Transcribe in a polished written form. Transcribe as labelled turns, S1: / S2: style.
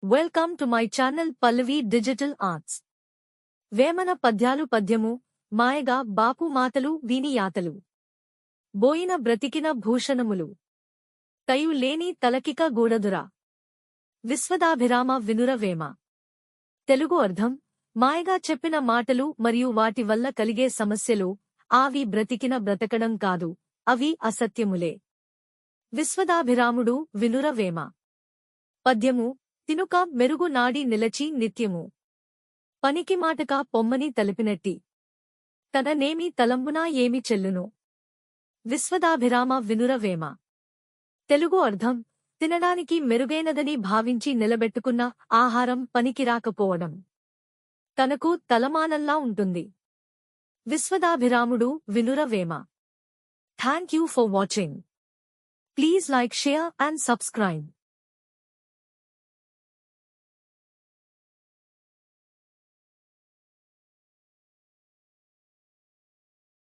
S1: Welcome to my channel Pallavi digital arts. Vemana పద్యాలు పద్యము మాయగా బాపు మాతలు వీని యాతలు. బోయిన బ్రతికిన భూషణములు తయు లేని తలకిక గూడదురా. విశ్వదాభిరామ వినురవేమ. తెలుగు అర్థం: మాయగా చెప్పిన మాటలు మరియు వాటి వల్ల కలిగే సమస్యలు అవి బ్రతికిన బ్రతకడం కాదు, అవి అసత్యములే. విశ్వదాభిరాముడు వినురవేమ. పద్యము: తినుక మెరుగు నాడి నిలచి నిత్యము పనికి మాటక పొమ్మని తలిపినట్టి తననేమి తలంబునా ఏమి చెల్లును. విశ్వదాభిరామ వినురవేమ. తెలుగు అర్థం: తినడానికి మెరుగైనదని భావించి నిలబెట్టుకున్న ఆహారం పనికిరాకపోవడం. తనకు తలమానంలా ఉంటుంది. విశ్వదాభిరాముడు వినురవేమ. Thank you for watching. Please like, share and subscribe.